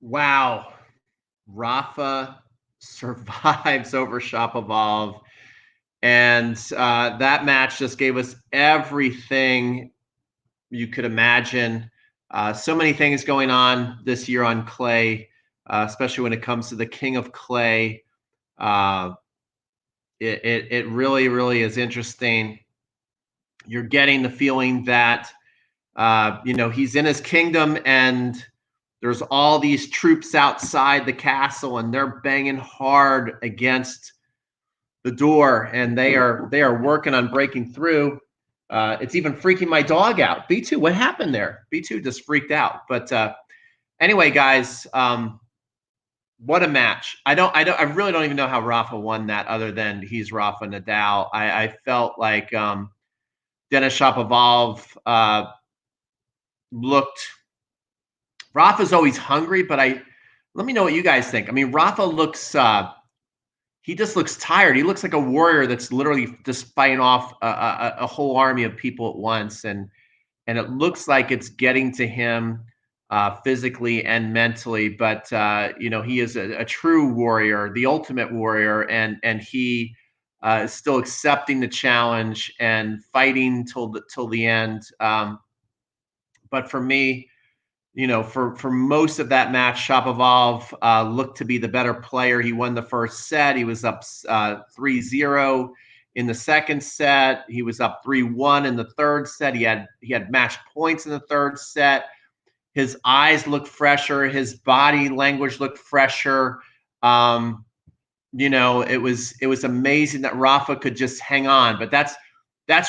Wow. Rafa survives over Shapovalov. And that match just gave us everything you could imagine. So many things going on this year on clay, especially when it comes to the king of clay. Uh, it really, really is interesting. You're getting the feeling that, he's in his kingdom and there's all these troops outside the castle and they're banging hard against the door and they are working on breaking through. It's even freaking my dog out. B2, what happened there? B2 just freaked out. But anyway, guys, what a match! I really don't even know how Rafa won that, other than he's Rafa Nadal. I felt like Denis Shapovalov looked. Rafa's always hungry, but let me know what you guys think. I mean, Rafa looks. He just looks tired. He looks like a warrior that's literally just fighting off a whole army of people at once, and it looks like it's getting to him physically and mentally. But he is a true warrior, the ultimate warrior, and he is still accepting the challenge and fighting till the end. But for me, for most of that match, Shapovalov looked to be the better player. He won the first set. He was up 3-0 in the second set. He was up 3-1 in the third set. He had match points in the third set. His eyes looked fresher. His body language looked fresher. It was amazing that Rafa could just hang on. But that's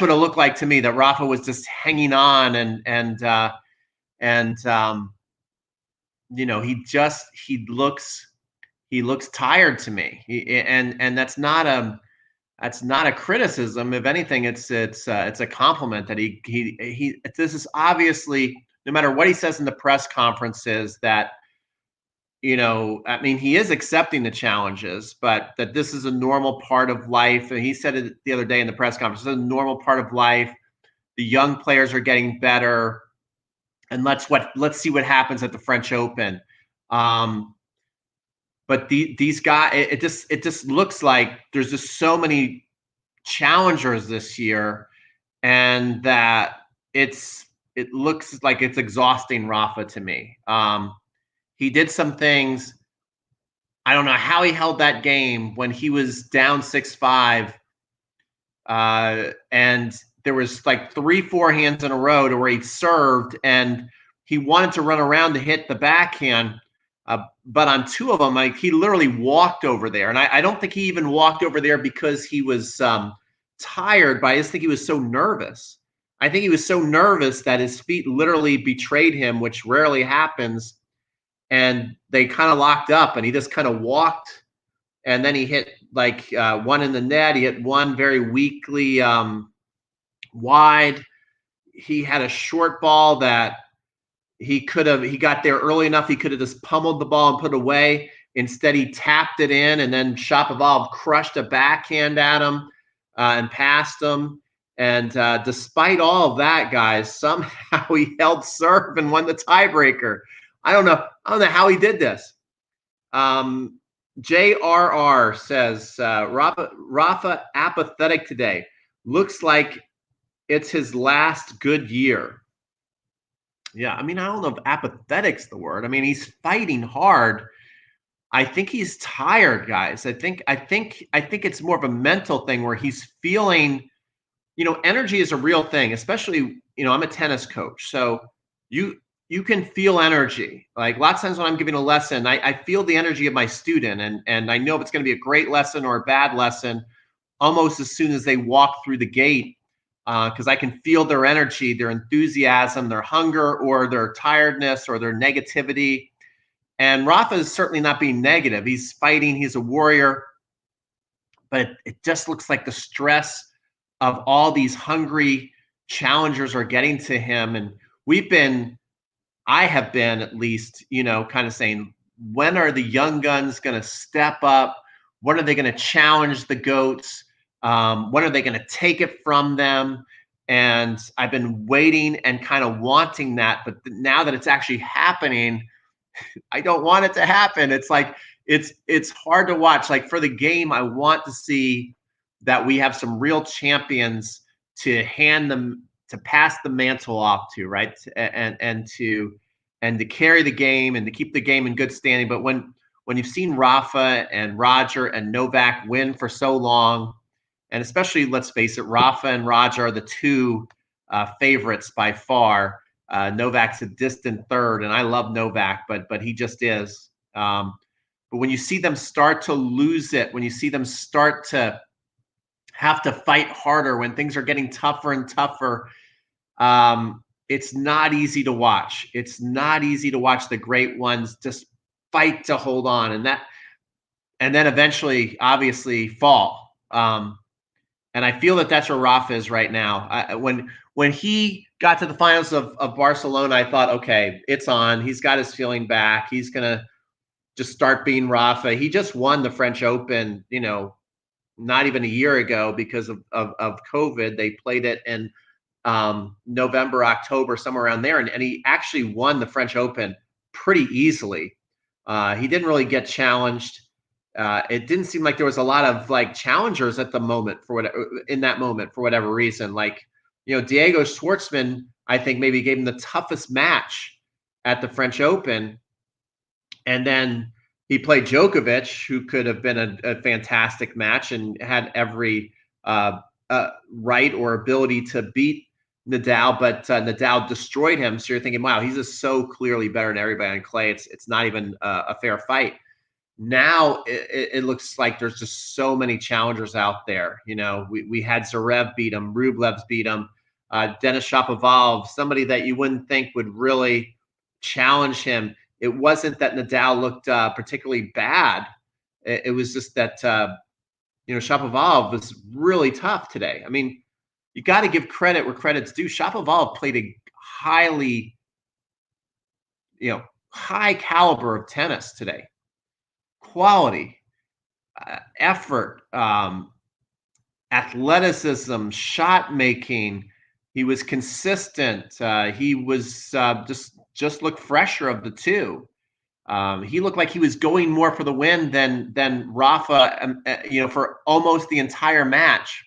what it looked like to me. That Rafa was just hanging on and he looks tired to me. And that's not a criticism. If anything, it's a compliment that he this is obviously, no matter what he says in the press conferences, that I mean, he is accepting the challenges, but that this is a normal part of life. And he said it the other day in the press conference, it's a normal part of life. The young players are getting better, and let's see what happens at the French Open. But these guys, it just looks like there's just so many challengers this year, and that it looks like it's exhausting Rafa to me. He did some things. I don't know how he held that game when he was down 6-5, and there was like 3 forehands in a row to where he served, and he wanted to run around to hit the backhand. But on 2 of them, like, he literally walked over there. And I don't think he even walked over there because he was tired, but I just think he was so nervous. I think he was so nervous that his feet literally betrayed him, which rarely happens. And they kind of locked up, and he just kind of walked. And then he hit like one in the net. He hit one very weakly wide. He had a short ball that he got there early enough. He could have just pummeled the ball and put it away. Instead, he tapped it in, and then Shapovalov crushed a backhand at him and passed him. And despite all of that, guys, somehow he held serve and won the tiebreaker. I don't know how he did this. JRR says, Rafa apathetic today. Looks like it's his last good year. Yeah, I mean, I don't know if apathetic's the word. I mean, he's fighting hard. I think he's tired, guys. I think it's more of a mental thing where he's feeling, energy is a real thing, especially, I'm a tennis coach. So you can feel energy. Like, lots of times when I'm giving a lesson, I feel the energy of my student, and I know if it's going to be a great lesson or a bad lesson almost as soon as they walk through the gate. Because I can feel their energy, their enthusiasm, their hunger, or their tiredness, or their negativity. And Rafa is certainly not being negative. He's fighting. He's a warrior. But it just looks like the stress of all these hungry challengers are getting to him. And I have been at least, kind of saying, when are the young guns going to step up? When are they going to challenge the GOATs? When are they going to take it from them? And I've been waiting and kind of wanting that. But now that it's actually happening, I don't want it to happen. It's like it's hard to watch. Like for the game, I want to see that we have some real champions to hand them to pass the mantle off to, right? And to carry the game and to keep the game in good standing. But when you've seen Rafa and Roger and Novak win for so long, and especially let's face it, Rafa and Roger are the two favorites by far. Novak's a distant third, and I love Novak, but he just is. But when you see them start to lose it, when you see them start to have to fight harder, when things are getting tougher and tougher, it's not easy to watch. It's not easy to watch the great ones just fight to hold on, and then eventually, obviously, fall. And I feel that that's where Rafa is right now. When he got to the finals of Barcelona, I thought, okay, it's on. He's got his feeling back. He's gonna just start being Rafa. He just won the French Open, not even a year ago because of COVID. They played it in November, October, somewhere around there, and he actually won the French Open pretty easily. He didn't really get challenged. It didn't seem like there was a lot of like challengers at the moment for whatever reason. Like, Diego Schwartzman, I think maybe gave him the toughest match at the French Open. And then he played Djokovic, who could have been a fantastic match and had every right or ability to beat Nadal, but Nadal destroyed him. So you're thinking, wow, he's just so clearly better than everybody on clay. It's not even a fair fight. Now it looks like there's just so many challengers out there. We had Zverev beat him, Rublev's beat him, Denis Shapovalov, somebody that you wouldn't think would really challenge him. It wasn't that Nadal looked particularly bad. It was just that Shapovalov was really tough today. I mean, you got to give credit where credit's due. Shapovalov played a highly, high caliber of tennis today. Quality, effort, athleticism, shot making. He was consistent. He was just looked fresher of the two. He looked like he was going more for the win than Rafa, for almost the entire match.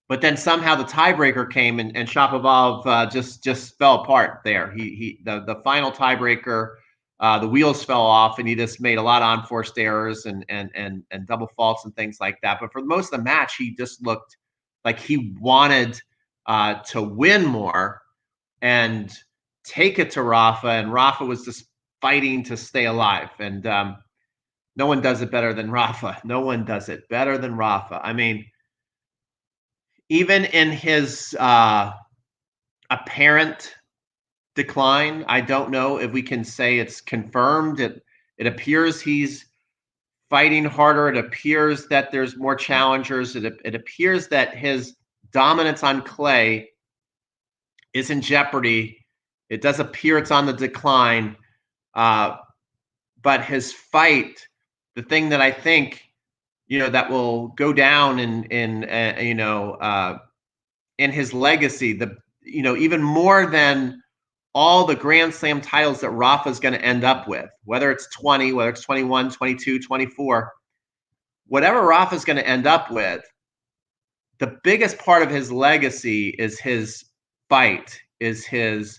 But then somehow the tiebreaker came and Shapovalov just fell apart there. The final tiebreaker. The wheels fell off, and he just made a lot of unforced errors and double faults and things like that. But for most of the match, he just looked like he wanted to win more and take it to Rafa, and Rafa was just fighting to stay alive. And no one does it better than Rafa. No one does it better than Rafa. I mean, even in his apparent decline, I don't know if we can say it's confirmed. It appears he's fighting harder. It appears that there's more challengers. It appears that his dominance on clay is in jeopardy. It does appear it's on the decline. But his fight, the thing that I think, that will go down in his legacy, even more than all the Grand Slam titles that Rafa's going to end up with, whether it's 20, whether it's 21, 22, 24, whatever Rafa's going to end up with, the biggest part of his legacy is his fight, is his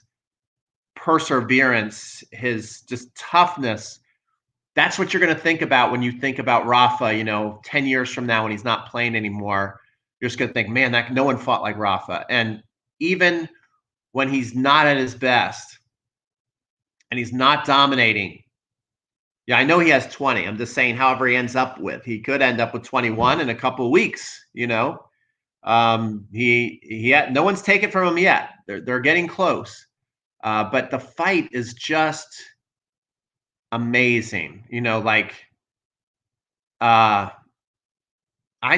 perseverance, his just toughness. That's what you're going to think about when you think about Rafa, 10 years from now when he's not playing anymore. You're just going to think, man, no one fought like Rafa. And even when he's not at his best and he's not dominating. Yeah, I know he has 20. I'm just saying, however he ends up with. He could end up with 21 in a couple of weeks, no one's taken from him yet. They're getting close. But the fight is just amazing. I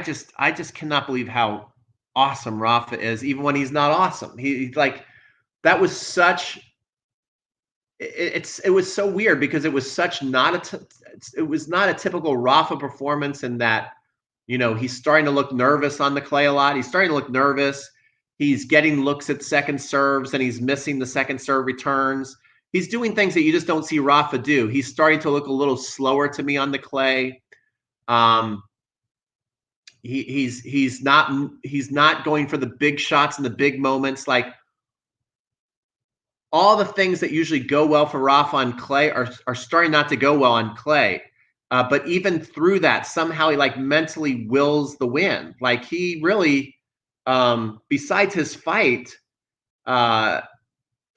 just cannot believe how awesome Rafa is, even when he's not awesome. He's like, that was such. It was so weird because it was such it was not a typical Rafa performance in that, he's starting to look nervous on the clay a lot. He's starting to look nervous. He's getting looks at second serves and he's missing the second serve returns. he's doing things that you just don't see Rafa do. He's starting to look a little slower to me on the clay. Um, he's not going for the big shots and the big moments. Like all the things that usually go well for Rafa on clay are starting not to go well on clay. But even through that, somehow he like mentally wills the win. Like he really, besides his fight, from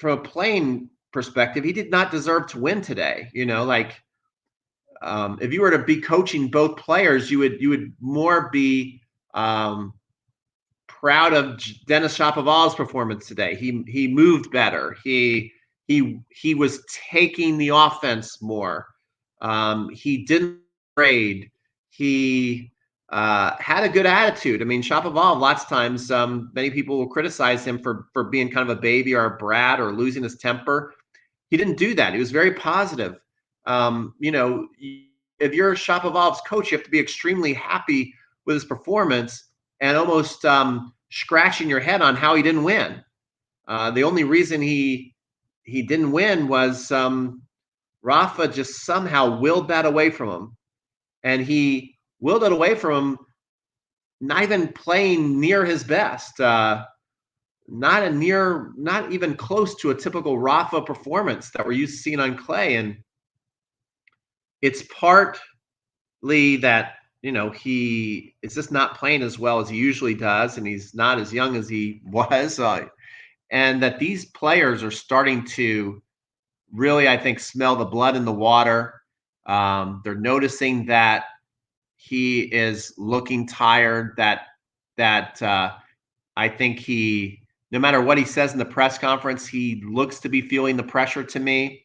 a playing perspective, he did not deserve to win today. You know, like if you were to be coaching both players, you would more be proud of Denis Shapovalov's performance today. He moved better. He was taking the offense more. He didn't trade. He had a good attitude. I mean, Shapovalov, lots of times, many people will criticize him for being kind of a baby or a brat or losing his temper. He didn't do that. He was very positive. You know, if you're Shapovalov's coach, you have to be extremely happy with his performance and almost scratching your head on how he didn't win. The only reason he didn't win was Rafa just somehow willed that away from him. And he willed it away from him, not even playing near his best. Not even close to a typical Rafa performance that we're used to seeing on clay. And it's partly that, you know, he is just not playing as well as he usually does, and he's not as young as he was. And that these players are starting to really, I think, smell the blood in the water. They're noticing that he is looking tired, that I think no matter what he says in the press conference, he looks to be feeling the pressure to me.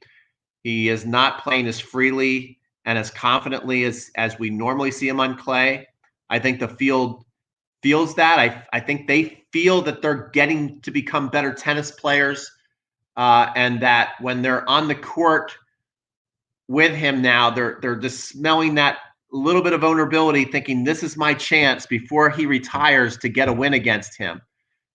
He is not playing as freely and as confidently as we normally see him on clay. I think the field feels that. I think they feel that they're getting to become better tennis players, and that when they're on the court with him now, they're just smelling that little bit of vulnerability, thinking this is my chance before he retires to get a win against him.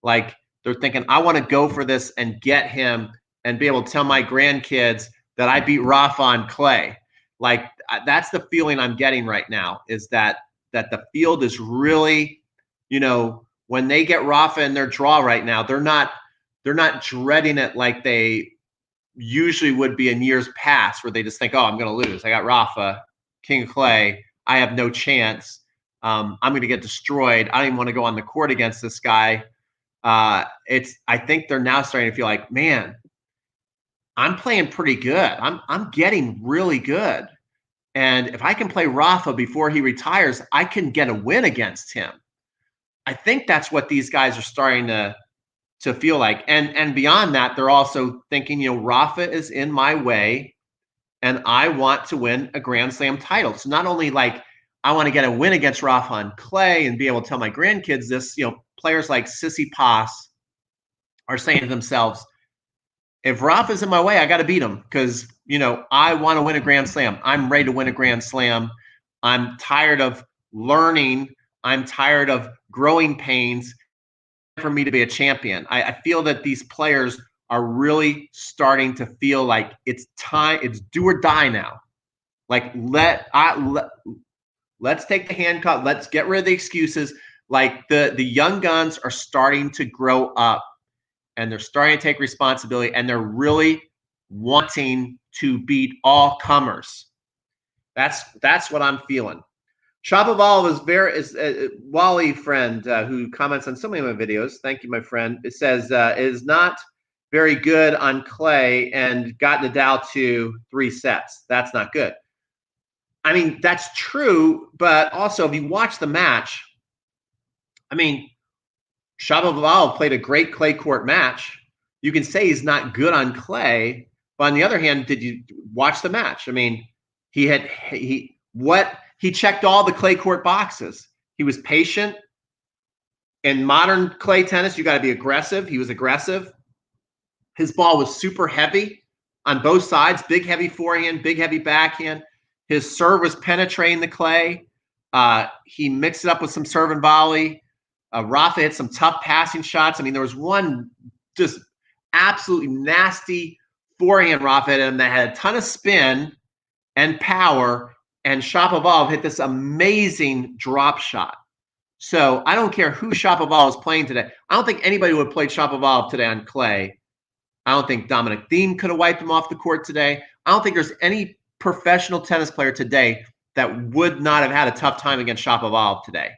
Like they're thinking, I want to go for this and get him and be able to tell my grandkids that I beat Rafa on clay. Like that's the feeling I'm getting right now, is that the field is really, you know, when they get Rafa in their draw right now, they're not dreading it like they usually would be in years past, where they just think, oh, I'm going to lose. I got Rafa, king of clay. I have no chance. I'm going to get destroyed. I don't even want to go on the court against this guy. I think they're now starting to feel like, man, I'm playing pretty good. I'm getting really good. And if I can play Rafa before he retires, I can get a win against him. I think that's what these guys are starting to feel like. And beyond that, they're also thinking, you know, Rafa is in my way and I want to win a Grand Slam title. So not only like I want to get a win against Rafa on clay and be able to tell my grandkids this, you know, players like Sissy Pass are saying to themselves, if Rafa's in my way, I got to beat him because, you know, I want to win a Grand Slam. I'm ready to win a Grand Slam. I'm tired of learning. I'm tired of growing pains for me to be a champion. I feel that these players are really starting to feel like it's time, it's do or die now. Like let's take the handcuff, let's get rid of the excuses. Like the young guns are starting to grow up and they're starting to take responsibility and they're really wanting to beat all comers. That's what I'm feeling. Shapovalov is Wally friend who comments on so many of my videos. Thank you, my friend. It says is not very good on clay and got Nadal to 3 sets. That's not good. I mean, that's true, but also if you watch the match, I mean, Shapovalov played a great clay court match. You can say he's not good on clay, but on the other hand, did you watch the match? I mean, he checked all the clay court boxes. He was patient. In modern clay tennis, you got to be aggressive. He was aggressive. His ball was super heavy on both sides, big, heavy forehand, big, heavy backhand. His serve was penetrating the clay. He mixed it up with some serve and volley. Rafa hit some tough passing shots. I mean, there was one just absolutely nasty forehand Rafa hit him that had a ton of spin and power, and Shapovalov hit this amazing drop shot. So I don't care who Shapovalov is playing today. I don't think anybody would have played Shapovalov today on clay. I don't think Dominic Thiem could have wiped him off the court today. I don't think there's any professional tennis player today that would not have had a tough time against Shapovalov today.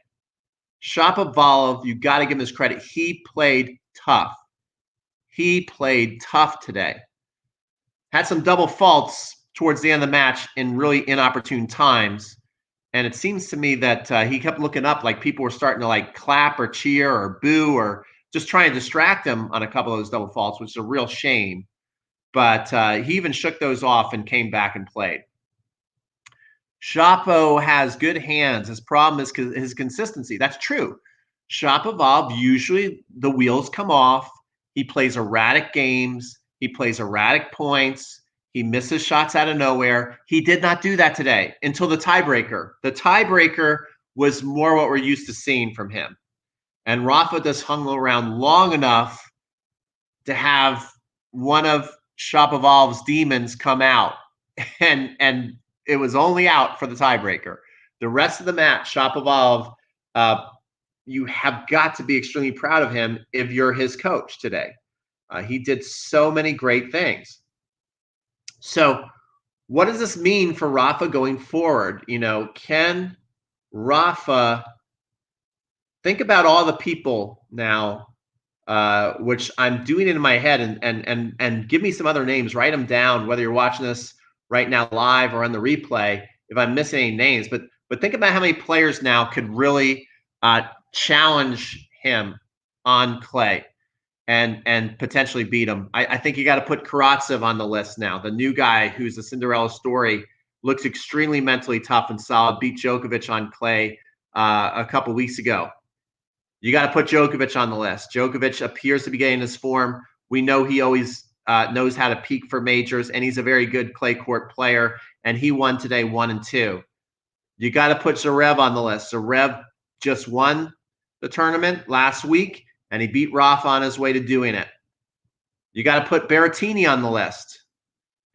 Shapovalov, you got to give him his credit. He played tough. He played tough today. Had some double faults towards the end of the match in really inopportune times. And it seems to me that he kept looking up like people were starting to like clap or cheer or boo or just try and distract him on a couple of those double faults, which is a real shame. But he even shook those off and came back and played. Shapo has good hands. His problem is his consistency. That's true. Shapovalov, usually the wheels come off. He plays erratic games. He plays erratic points. He misses shots out of nowhere. He did not do that today until the tiebreaker. The tiebreaker was more what we're used to seeing from him. And Rafa just hung around long enough to have one of Shapovalov's demons come out. And it was only out for the tiebreaker. The rest of the match, Shapovalov, you have got to be extremely proud of him if you're his coach today. He did so many great things. So what does this mean for Rafa going forward? You know, can Rafa think about all the people now, which I'm doing it in my head, and give me some other names, write them down, whether you're watching this right now live or on the replay, if I'm missing any names. But think about how many players now could really challenge him on clay and potentially beat him. I think you got to put Karatsev on the list now. The new guy who's a Cinderella story, looks extremely mentally tough and solid, beat Djokovic on clay a couple weeks ago. You got to put Djokovic on the list. Djokovic appears to be getting his form. We know he always knows how to peak for majors, and he's a very good clay court player, and he won today 1 and 2. You got to put Zverev on the list. Zverev just won the tournament last week, and he beat Rafa on his way to doing it. You got to put Berrettini on the list.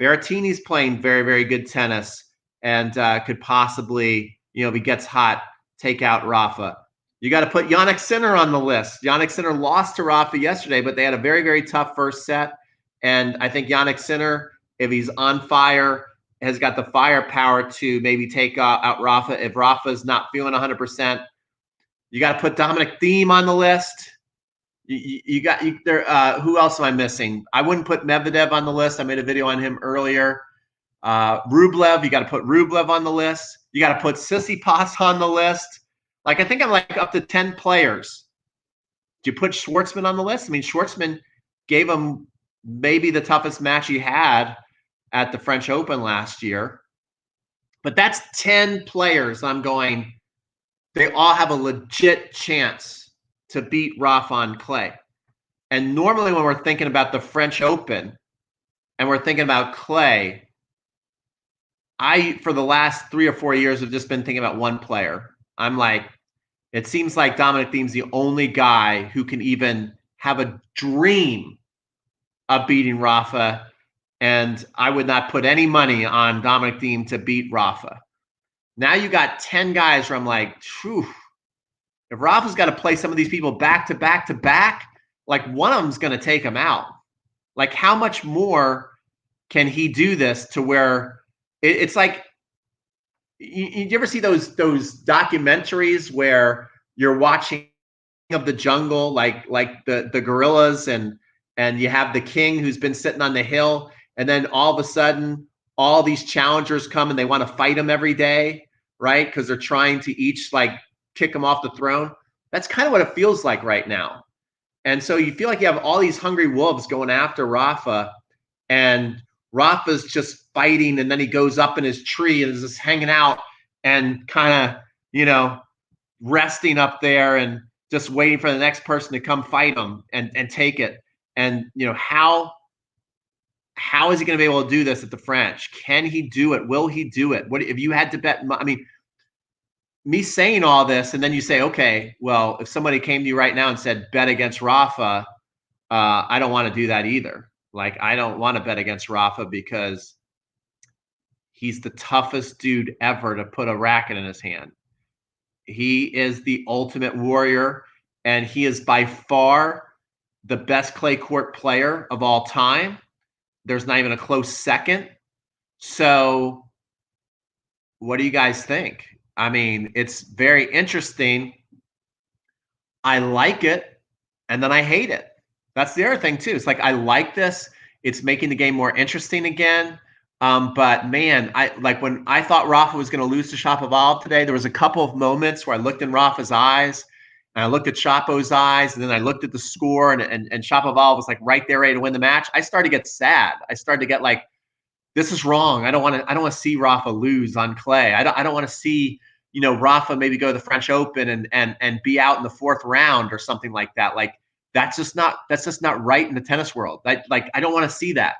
Berrettini's playing very, very good tennis and could possibly, you know, if he gets hot, take out Rafa. You got to put Jannik Sinner on the list. Jannik Sinner lost to Rafa yesterday, but they had a very, very tough first set. And I think Jannik Sinner, if he's on fire, has got the firepower to maybe take out Rafa. If Rafa's not feeling 100%, you got to put Dominic Thiem on the list. Who else am I missing? I wouldn't put Medvedev on the list. I made a video on him earlier. Rublev, you got to put Rublev on the list. You got to put Tsitsipas on the list. Like, I think I'm like up to 10 players. Do you put Schwartzman on the list? I mean, Schwartzman gave him maybe the toughest match he had at the French Open last year. But that's 10 players. I'm going, they all have a legit chance to beat Rafa on clay. And normally when we're thinking about the French Open and we're thinking about clay, I, for the last 3 or 4 years, have just been thinking about one player. I'm like, it seems like Dominic Thiem's the only guy who can even have a dream of beating Rafa, and I would not put any money on Dominic Thiem to beat Rafa. Now you got 10 guys where I'm like, phew, if Rafa's got to play some of these people back to back to back, like one of them's going to take him out. Like, how much more can he do this to where it's like, you ever see those documentaries where you're watching of the jungle, like the gorillas, and you have the king who's been sitting on the hill, and then all of a sudden all these challengers come and they want to fight him every day, right? Because they're trying to each like kick him off the throne. That's kind of what it feels like right now. And so you feel like you have all these hungry wolves going after Rafa, and Rafa's just fighting, and then he goes up in his tree and is just hanging out and kind of, you know, resting up there and just waiting for the next person to come fight him and take it. And, you know, how is he going to be able to do this at the French? Can he do it? Will he do it? What if you had to bet? I mean, me saying all this, and then you say, okay, well, if somebody came to you right now and said, bet against Rafa, I don't want to do that either. Like, I don't want to bet against Rafa because he's the toughest dude ever to put a racket in his hand. He is the ultimate warrior, and he is by far the best clay court player of all time. There's not even a close second. So, what do you guys think? I mean, it's very interesting. I like it, and then I hate it. That's the other thing too. It's like I like this. It's making the game more interesting again. But man, I like when I thought Rafa was going to lose to Shapovalov today. There was a couple of moments where I looked in Rafa's eyes, and I looked at Chapo's eyes, and then I looked at the score, and Shapovalov was like right there, ready to win the match. I started to get sad. I started to get like, this is wrong. I don't want to see Rafa lose on clay. I don't want to see, Rafa maybe go to the French Open and be out in the fourth round or something like that. Like that's just not right in the tennis world. I don't want to see that.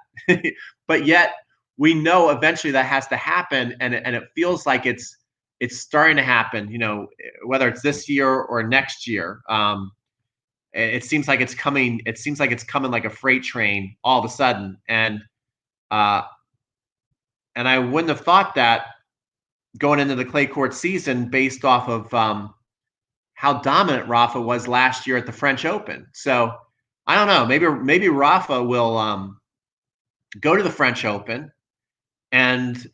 But yet we know eventually that has to happen, and it feels like it's starting to happen. Whether it's this year or next year. It seems like it's coming. It seems like it's coming like a freight train all of a sudden, and I wouldn't have thought that going into the clay court season based off of how dominant Rafa was last year at the French Open. So I don't know. Maybe Rafa will go to the French Open and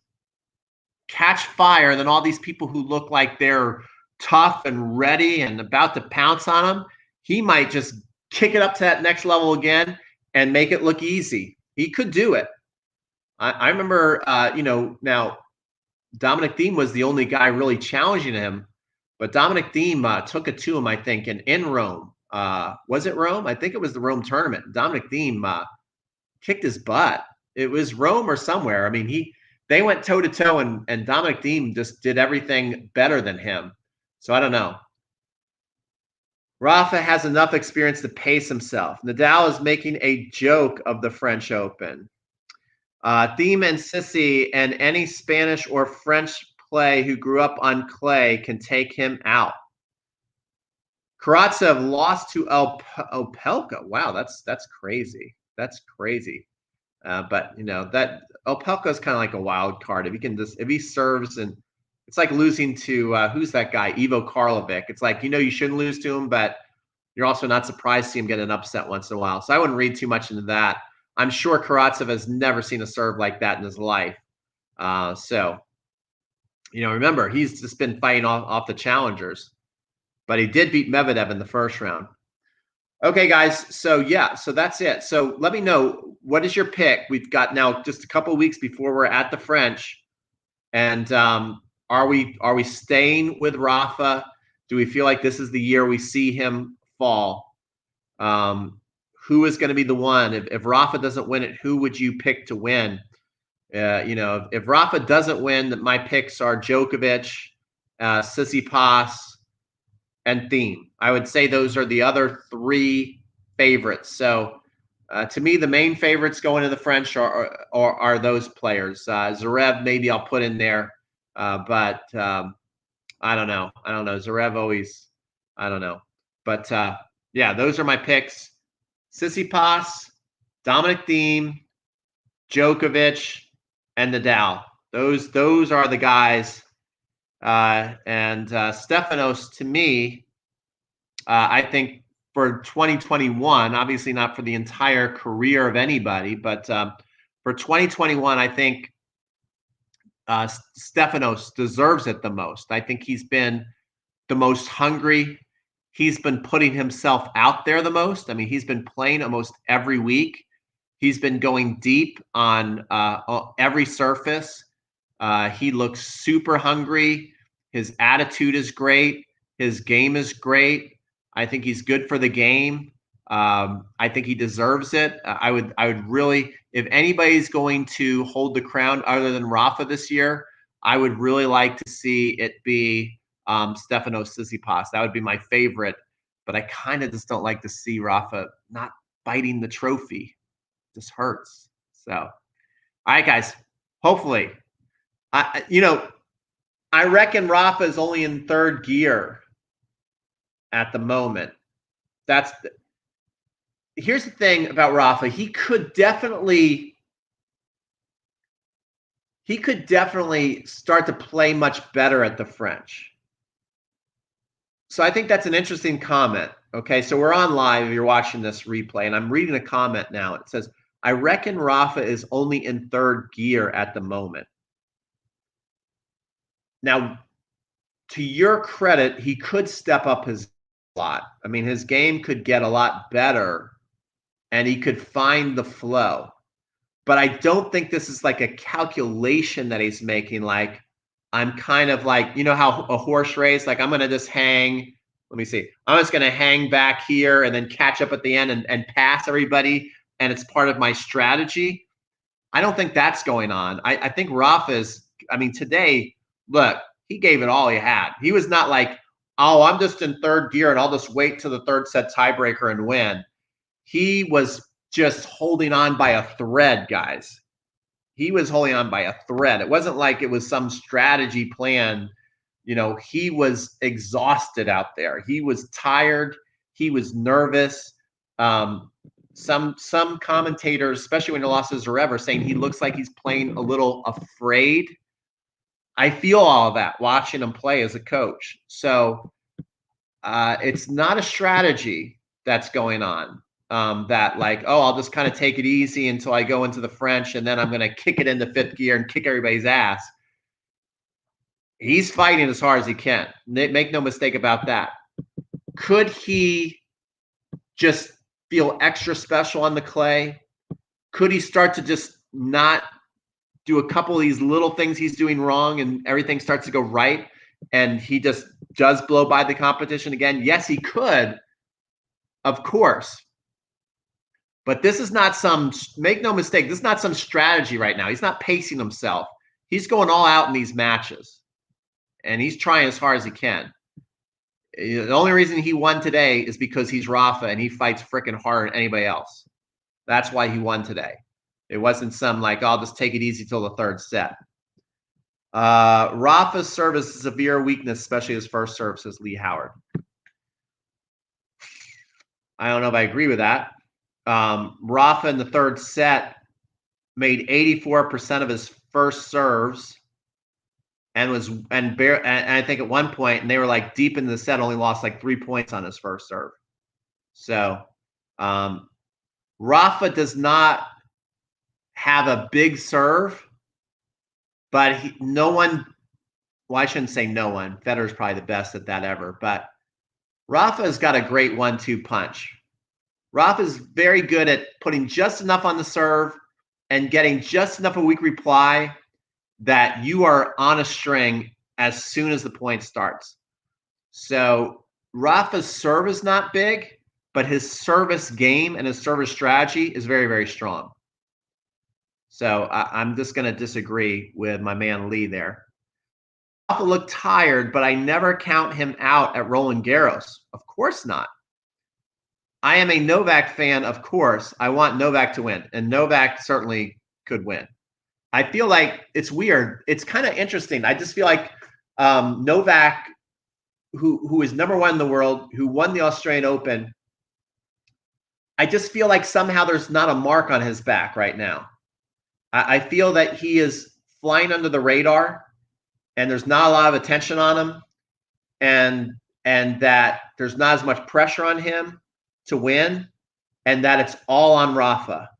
catch fire. And then all these people who look like they're tough and ready and about to pounce on him, he might just kick it up to that next level again and make it look easy. He could do it. I remember, now Dominic Thiem was the only guy really challenging him, but Dominic Thiem took it to him, I think, in Rome. Was it Rome? I think it was the Rome tournament. Dominic Thiem kicked his butt. It was Rome or somewhere. I mean, they went toe to toe, and Dominic Thiem just did everything better than him. So I don't know. Rafa has enough experience to pace himself. Nadal is making a joke of the French Open. Thiem and Sissi and any Spanish or French play who grew up on clay can take him out. Karatsev lost to Opelka. Wow, that's crazy. That's crazy. But that Opelka is kind of like a wild card. If he serves, and it's like losing to who's that guy, Ivo Karlovic. It's like you shouldn't lose to him, but you're also not surprised to see him get an upset once in a while. So I wouldn't read too much into that. I'm sure Karatsev has never seen a serve like that in his life. So, remember, he's just been fighting off the challengers. But he did beat Medvedev in the first round. Okay, guys. So, yeah. So that's it. So let me know, what is your pick? We've got now just a couple of weeks before we're at the French. And are we staying with Rafa? Do we feel like this is the year we see him fall? Who is going to be the one? If Rafa doesn't win it, who would you pick to win? If Rafa doesn't win, my picks are Djokovic, Tsitsipas, and Thiem. I would say those are the other three favorites. So to me, the main favorites going to the French are those players. Zverev, maybe I'll put in there, but I don't know. Zverev always, I don't know. But yeah, those are my picks. Tsitsipas, Dominic Thiem, Djokovic, and Nadal. Those are the guys. And Stefanos, to me, I think for 2021, obviously not for the entire career of anybody, but for 2021, I think Stefanos deserves it the most. I think he's been the most hungry. He's been putting himself out there the most. I mean, he's been playing almost every week. He's been going deep on every surface. He looks super hungry. His attitude is great. His game is great. I think he's good for the game. I think he deserves it. I would really, if anybody's going to hold the crown other than Rafa this year, I would really like to see it be Stefanos Tsitsipas. That would be my favorite, but I kind of just don't like to see Rafa not biting the trophy. It just hurts. So, all right, guys. Hopefully, I reckon Rafa is only in third gear at the moment. here's the thing about Rafa. He could definitely start to play much better at the French. So I think that's an interesting comment. Okay, so we're on live. You're watching this replay, and I'm reading a comment now. It says, I reckon Rafa is only in third gear at the moment. Now, to your credit, he could step up his lot. I mean, his game could get a lot better, and he could find the flow. But I don't think this is like a calculation that he's making. Like, I'm kind of like, you know how a horse race, like I'm going to just hang. Let me see. I'm just going to hang back here and then catch up at the end and pass everybody. And it's part of my strategy. I don't think that's going on. I think Rafa's, I mean, today, look, he gave it all he had. He was not like, oh, I'm just in third gear and I'll just wait till the third set tiebreaker and win. He was just holding on by a thread, guys. He was holding on by a thread. It wasn't like it was some strategy plan. You know, he was exhausted out there. He was tired. He was nervous. Some commentators, especially when he lost to Zverev, are saying he looks like he's playing a little afraid. I feel all of that watching him play as a coach. So it's not a strategy that's going on. That like, oh, I'll just kind of take it easy until I go into the French, and then I'm going to kick it into fifth gear and kick everybody's ass. He's fighting as hard as he can. Make no mistake about that. Could he just feel extra special on the clay? Could he start to just not do a couple of these little things he's doing wrong and everything starts to go right and he just does blow by the competition again? Yes, he could, of course. But this is not some, make no mistake, this is not some strategy right now. He's not pacing himself. He's going all out in these matches. And he's trying as hard as he can. The only reason he won today is because he's Rafa and he fights freaking harder than anybody else. That's why he won today. It wasn't some like, I'll just take it easy till the third set. Rafa's service is a severe weakness, especially his first serve, says Lee Howard. I don't know if I agree with that. Rafa in the third set made 84% of his first serves and I think at one point, and they were like deep in the set, only lost like 3 points on his first serve. So Rafa does not have a big serve, but no one, well, I shouldn't say no one. Federer's probably the best at that ever, but Rafa has got a great 1-2 punch. Rafa is very good at putting just enough on the serve and getting just enough of a weak reply that you are on a string as soon as the point starts. So Rafa's serve is not big, but his service game and his service strategy is very, very strong. So I'm just going to disagree with my man Lee there. Rafa looked tired, but I never count him out at Roland Garros. Of course not. I am a Novak fan, of course. I want Novak to win, and Novak certainly could win. I feel like it's weird. It's kind of interesting. I just feel like Novak, who is #1 in the world, who won the Australian Open, I just feel like somehow there's not a mark on his back right now. I feel that he is flying under the radar, and there's not a lot of attention on him, and that there's not as much pressure on him to win, and that it's all on Rafa.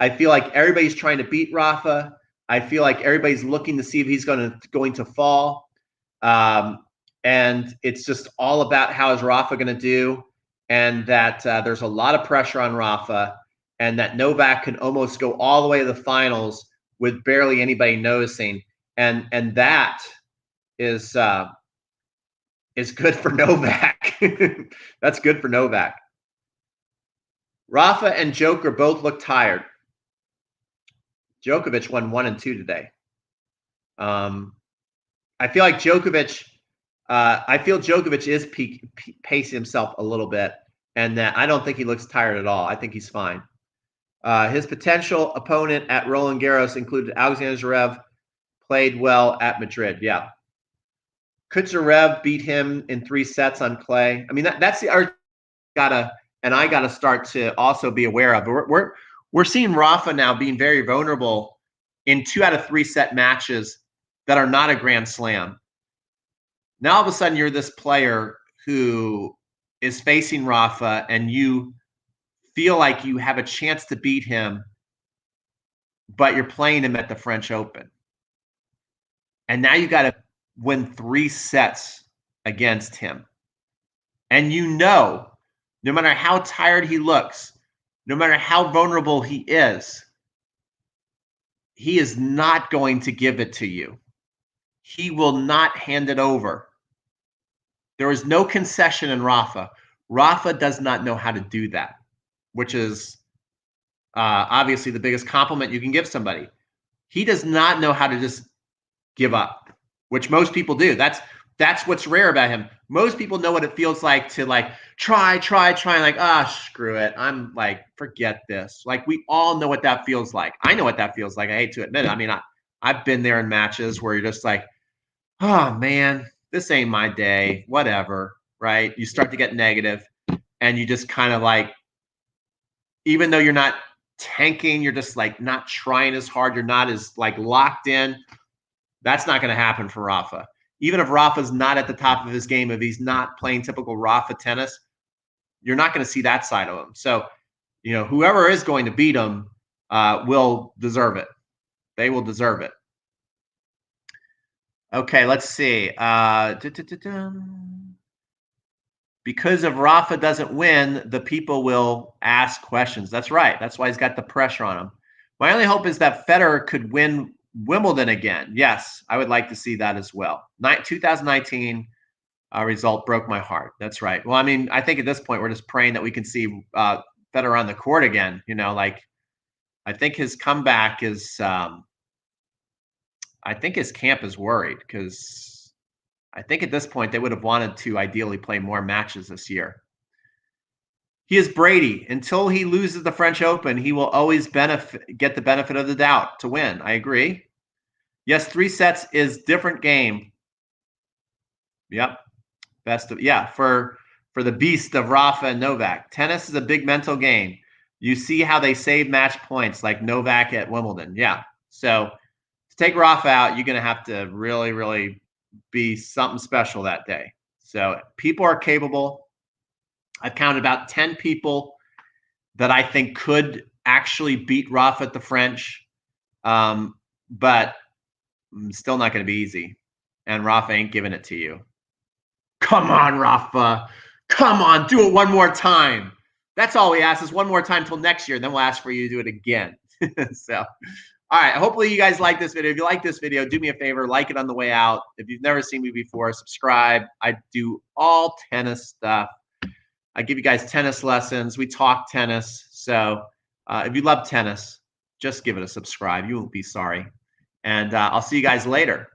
I feel like everybody's trying to beat Rafa. I feel like everybody's looking to see if he's going to fall. And it's just all about how is Rafa going to do, and that there's a lot of pressure on Rafa, and that Novak can almost go all the way to the finals with barely anybody noticing. And that is good for Novak. That's good for Novak. Rafa and Joker both look tired. Djokovic won 1 and 2 today. I feel like Djokovic is pacing himself a little bit, and that I don't think he looks tired at all. I think he's fine. His potential opponent at Roland Garros included Alexander Zverev, played well at Madrid. Yeah. Could Zverev beat him in 3 sets on clay? I mean, that's the argument. Gotta and I got to start to also be aware of. We're seeing Rafa now being very vulnerable in 2 out of 3 set matches that are not a Grand Slam. Now all of a sudden you're this player who is facing Rafa and you feel like you have a chance to beat him, but you're playing him at the French Open. And now you got to win 3 sets against him. And you know, no matter how tired he looks, no matter how vulnerable he is not going to give it to you. He will not hand it over. There is no concession in Rafa. Rafa does not know how to do that, which is obviously the biggest compliment you can give somebody. He does not know how to just give up, which most people do. That's what's rare about him. Most people know what it feels like to like try, like, screw it. I'm like, forget this. Like, we all know what that feels like. I know what that feels like. I hate to admit it. I mean, I've been there in matches where you're just like, oh man, this ain't my day, whatever, right? You start to get negative and you just kind of like, even though you're not tanking, you're just like not trying as hard. You're not as like locked in. That's not going to happen for Rafa. Even if Rafa's not at the top of his game, if he's not playing typical Rafa tennis, you're not going to see that side of him. So, you know, whoever is going to beat him will deserve it. They will deserve it. Okay, let's see. Because if Rafa doesn't win, the people will ask questions. That's right. That's why he's got the pressure on him. My only hope is that Federer could win Wimbledon again. Yes, I would like to see that as well. 2019 result broke my heart. That's right. Well, I mean, I think at this point we're just praying that we can see Federer on the court again. You know, like I think his comeback is. I think his camp is worried because I think at this point they would have wanted to ideally play more matches this year. He is Brady. Until he loses the French Open, he will always get the benefit of the doubt to win. I agree. Yes, 3 sets is different game. Yep. For the beast of Rafa and Novak. Tennis is a big mental game. You see how they save match points like Novak at Wimbledon. Yeah. So to take Rafa out, you're going to have to really, really be something special that day. So people are capable. I've counted about 10 people that I think could actually beat Rafa at the French, but still not going to be easy. And Rafa ain't giving it to you. Come on, Rafa. Come on, do it one more time. That's all we ask is one more time till next year. Then we'll ask for you to do it again. So, all right. Hopefully you guys like this video. If you like this video, do me a favor, like it on the way out. If you've never seen me before, subscribe. I do all tennis stuff. I give you guys tennis lessons. We talk tennis. So if you love tennis, just give it a subscribe. You won't be sorry. And I'll see you guys later.